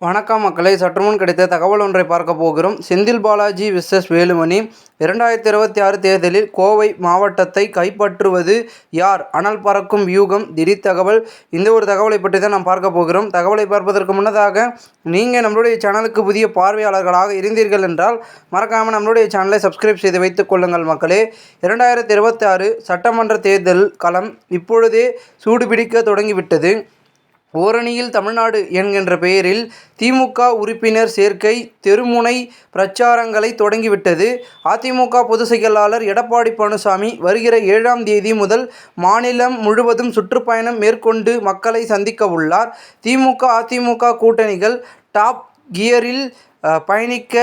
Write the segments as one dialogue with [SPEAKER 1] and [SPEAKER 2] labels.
[SPEAKER 1] வணக்கம் மக்களே, சற்றுமுன் கிடைத்த தகவல் ஒன்றை பார்க்க போகிறோம். செந்தில் பாலாஜி விசஸ் வேலுமணி 2026 தேர்தலில் கோவை மாவட்டத்தை கைப்பற்றுவது யார்? அனல் பறக்கும் வியூகம், திடீர் தகவல். இந்த ஒரு தகவலை பற்றி தான் நாம் பார்க்க போகிறோம். தகவலை பார்ப்பதற்கு முன்னதாக நீங்கள் நம்மளுடைய சேனலுக்கு புதிய பார்வையாளர்களாக இருந்தீர்கள் என்றால் மறக்காமல் நம்மளுடைய சேனலை சப்ஸ்கிரைப் செய்து வைத்துக் கொள்ளுங்கள் மக்களே. 2026 சட்டமன்ற தேர்தல் களம் இப்பொழுதே சூடுபிடிக்க தொடங்கிவிட்டது. ஓரணியில் தமிழ்நாடு என்கின்ற பெயரில் திமுக உறுப்பினர் சேர்க்கை தெருமுனை பிரச்சாரங்களை தொடங்கிவிட்டது. அதிமுக பொதுச் செயலாளர் எடப்பாடி பழனிசாமி வருகிற 7ஆம் தேதி முதல் மாநிலம் முழுவதும் சுற்றுப்பயணம் மேற்கொண்டு மக்களை சந்திக்க உள்ளார். திமுக அதிமுக கூட்டணிகள் டாப் கியரில் பயணிக்க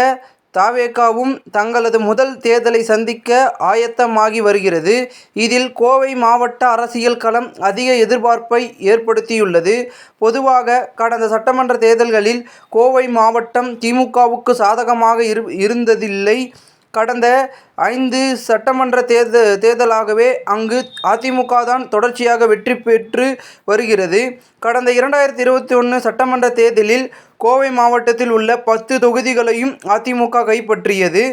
[SPEAKER 1] தவேகாவும் தங்களது முதல் தேர்தலை சந்திக்க ஆயத்தமாகி வருகிறது. இதில் கோவை மாவட்ட அரசியல் களம் அதிக எதிர்பார்ப்பை ஏற்படுத்தியுள்ளது. பொதுவாக கடந்த சட்டமன்ற தேர்தல்களில் கோவை மாவட்டம் திமுகவுக்கு சாதகமாக இருந்ததில்லை. கடந்த 5 சட்டமன்ற தேர்தலாகவே அங்கு அதிமுக தான் தொடர்ச்சியாக வெற்றி பெற்று வருகிறது. கடந்த 2021 சட்டமன்ற தேர்தலில் கோவை மாவட்டத்தில் உள்ள 10 தொகுதிகளையும் அதிமுக கைப்பற்றியது.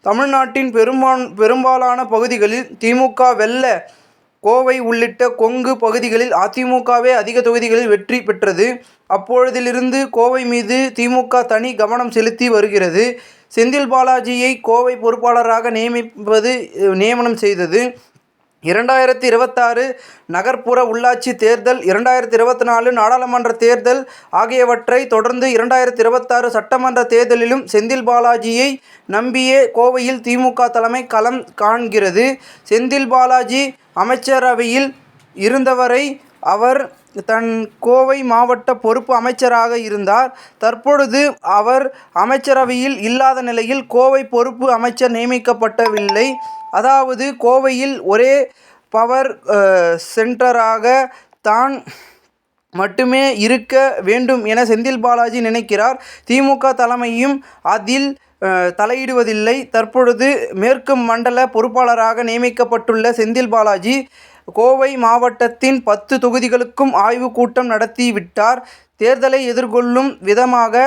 [SPEAKER 1] தமிழ்நாட்டின் பெரும்பாலான பகுதிகளில் திமுக வெல்ல, கோவை உள்ளிட்ட கொங்கு பகுதிகளில் அதிமுகவே அதிக தொகுதிகளில் வெற்றி பெற்றது. அப்பொழுதிலிருந்து கோவை மீது திமுக தனி கவனம் செலுத்தி வருகிறது. செந்தில் பாலாஜியை கோவை பொறுப்பாளராக நியமனம் செய்தது. 2026 நகர்ப்புற உள்ளாட்சி தேர்தல், 2024 நாடாளுமன்ற தேர்தல் ஆகியவற்றை தொடர்ந்து 2026 சட்டமன்ற தேர்தலிலும் செந்தில் பாலாஜியை நம்பியே கோவையில் திமுக தலைமை களம் காண்கிறது. செந்தில் பாலாஜி அமைச்சரவையில் இருந்தவரை அவர் கோவை மாவட்ட பொறுப்பு அமைச்சராக இருந்தார். தற்பொழுது அவர் அமைச்சரவையில் இல்லாத நிலையில் கோவை பொறுப்பு அமைச்சர் நியமிக்கப்படவில்லை. அதாவது கோவையில் ஒரே பவர் சென்டராக தான் மட்டுமே இருக்க வேண்டும் என செந்தில் பாலாஜி நினைக்கிறார். திமுக தலைமையும் அதில் தலையிடுவதில்லை. தற்பொழுது மேற்கு மண்டல பொறுப்பாளராக நியமிக்கப்பட்டுள்ள செந்தில் பாலாஜி கோவை மாவட்டத்தின் 10 தொகுதிகளுக்கும் ஆய்வுக் கூட்டம் நடத்திவிட்டார். தேர்தலை எதிர்கொள்ளும் விதமாக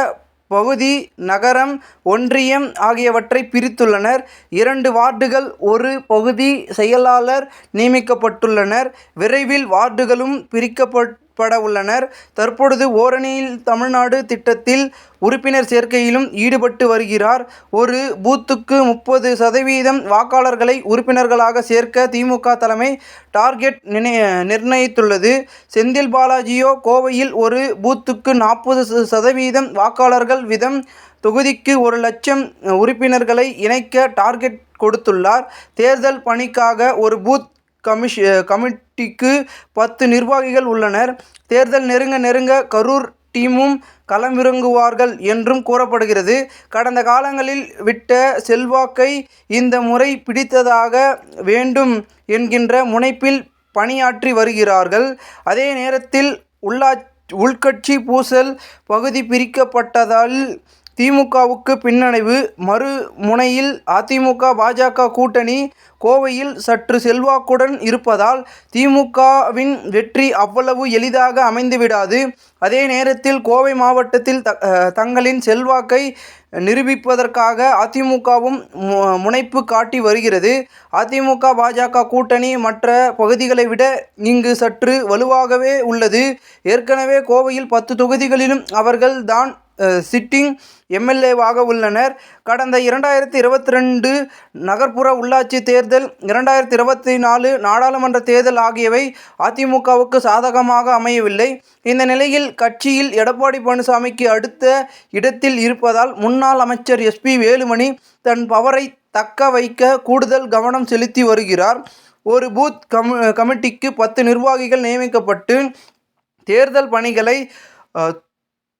[SPEAKER 1] பகுதி, நகரம், ஒன்றியம் ஆகியவற்றை பிரித்துள்ளனர். 2 வார்டுகள், ஒரு பகுதி செயலாளர் நியமிக்கப்பட்டுள்ளனர். விரைவில் வார்டுகளும் பிரிக்கப்பட உள்ளனர். தற்பொழுது ஓரணியில் தமிழ்நாடு திட்டத்தில் உறுப்பினர் சேர்க்கையிலும் ஈடுபட்டு வருகிறார். ஒரு பூத்துக்கு 30% வாக்காளர்களை உறுப்பினர்களாக சேர்க்க திமுக தலைமை டார்கெட் நிர்ணயித்துள்ளது. செந்தில் பாலாஜியோ கோவையில் ஒரு பூத்துக்கு 40% வாக்காளர்கள் வீதம் தொகுதிக்கு 1 லட்சம் உறுப்பினர்களை இணைக்க டார்கெட் கொடுத்துள்ளார். தேர்தல் பணிக்காக ஒரு பூத் கமிட்டிக்கு 10 நிர்வாகிகள் உள்ளனர். தேர்தல் நெருங்க கரூர் டீமும் களமிறங்குவார்கள் என்றும் கூறப்படுகிறது. கடந்த காலங்களில் விட்ட செல்வாக்கை இந்த முறை பிடித்தாக வேண்டும் என்கின்ற முனைப்பில் பணியாற்றி வருகிறார்கள். அதே நேரத்தில் உள்கட்சி பூசல் பகுதி பிரிக்கப்பட்டதால் திமுகவுக்கு பின்னடைவு. மறுமுனையில் அதிமுக பாஜக கூட்டணி கோவையில் சற்று செல்வாக்குடன் இருப்பதால் திமுகவின் வெற்றி அவ்வளவு எளிதாக அமைந்துவிடாது. அதே நேரத்தில் கோவை மாவட்டத்தில் தங்களின் செல்வாக்கை நிரூபிப்பதற்காக அதிமுகவும் முனைப்பு காட்டி வருகிறது. அதிமுக பாஜக கூட்டணி மற்ற பகுதிகளை விட இங்கு சற்று வலுவாகவே உள்ளது. ஏற்கனவே கோவையில் 10 தொகுதிகளிலும் அவர்கள் தான் சிட்டிங் எம்எல்ஏவாக உள்ளனர். கடந்த 2022 நகர்ப்புற உள்ளாட்சி தேர்தல், 2024 நாடாளுமன்ற தேர்தல் ஆகியவை அதிமுகவுக்கு சாதகமாக அமையவில்லை. இந்த நிலையில் கட்சியில் எடப்பாடி பழனிசாமிக்கு அடுத்த இடத்தில் இருப்பதால் முன்னாள் அமைச்சர் எஸ்பி வேலுமணி தன் பவரை தக்க வைக்க கூடுதல் கவனம் செலுத்தி வருகிறார். ஒரு பூத் கமிட்டிக்கு 10 நிர்வாகிகள் நியமிக்கப்பட்டு தேர்தல் பணிகளை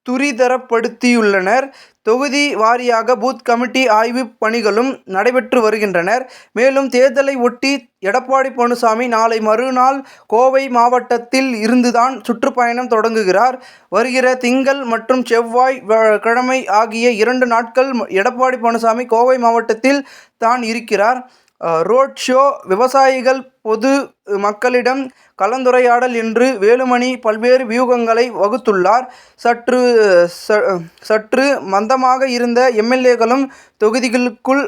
[SPEAKER 1] துரிதப்படுத்தியுள்ளனர். தொகுதி வாரியாக பூத் கமிட்டி ஆய்வு பணிகளும் நடைபெற்று வருகின்றனர். மேலும் தேர்தலை ஒட்டி எடப்பாடி பழனிசாமி நாளை மறுநாள் கோவை மாவட்டத்தில் இருந்துதான் சுற்றுப்பயணம் தொடங்குகிறார். வருகிற திங்கள் மற்றும் செவ்வாய் கிழமை ஆகிய 2 நாட்கள் எடப்பாடி பழனிசாமி கோவை மாவட்டத்தில் தான் இருக்கிறார். ரோட் ஷோ, விவசாயிகள், பொது மக்களிடம் கலந்துரையாடல் என்று வேலுமணி பல்வேறு வியூகங்களை வகுத்துள்ளார். சற்று மந்தமாக இருந்த எம்.எல்.ஏ.க்களும் தொகுதிகளுக்குள்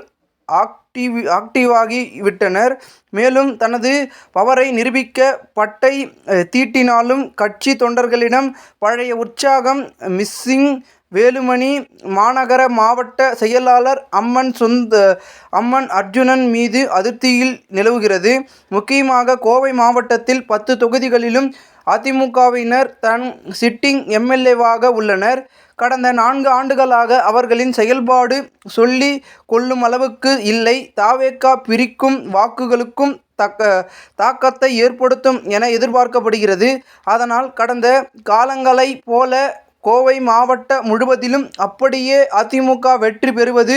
[SPEAKER 1] ஆக்டிவாகி விட்டனர். மேலும் தனது பவரை நிரூபிக்க பட்டை தீட்டினாலும் கட்சி தொண்டர்களிடம் பழைய உற்சாகம் மிஸ்ஸிங். வேலுமணி மாநகர மாவட்ட செயலாளர் அம்மன் அர்ஜுனன் மீது அதிருப்தியில் நிலவுகிறது. முக்கியமாக கோவை மாவட்டத்தில் 10 தொகுதிகளிலும் அதிமுகவினர் தன் சிட்டிங் எம்.எல்.ஏ.வாக உள்ளனர். கடந்த 4 ஆண்டுகளாக அவர்களின் செயல்பாடு சொல்லிக் கொள்ளுமளவுக்கு இல்லை. த.வெ.க. பிரிக்கும் வாக்குகளுக்கும் தாக்கத்தை ஏற்படுத்தும் என எதிர்பார்க்கப்படுகிறது. அதனால் கடந்த காலங்களைப் போல கோவை மாவட்டம் முழுவதிலும் அப்படியே அதிமுக வெற்றி பெறுவது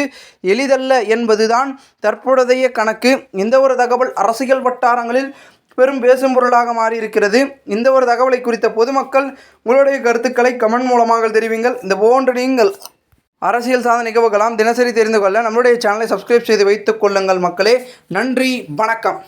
[SPEAKER 1] எளிதல்ல என்பதுதான் தற்போதைய கணக்கு. இந்த ஒரு தகவல் அரசியல் வட்டாரங்களில் பெரும் பேசும் பொருளாக மாறியிருக்கிறது. இந்த ஒரு தகவலை குறித்த பொதுமக்கள் உங்களுடைய கருத்துக்களை கமெண்ட் மூலமாக தெரிவிங்கள். இந்த போன்ற நீங்கள் அரசியல் சார்ந்த நிகழ்வுகளாம் தினசரி தெரிந்து கொள்ள நம்முடைய சேனலை சப்ஸ்கிரைப் செய்து வைத்துக் கொள்ளுங்கள் மக்களே. நன்றி, வணக்கம்.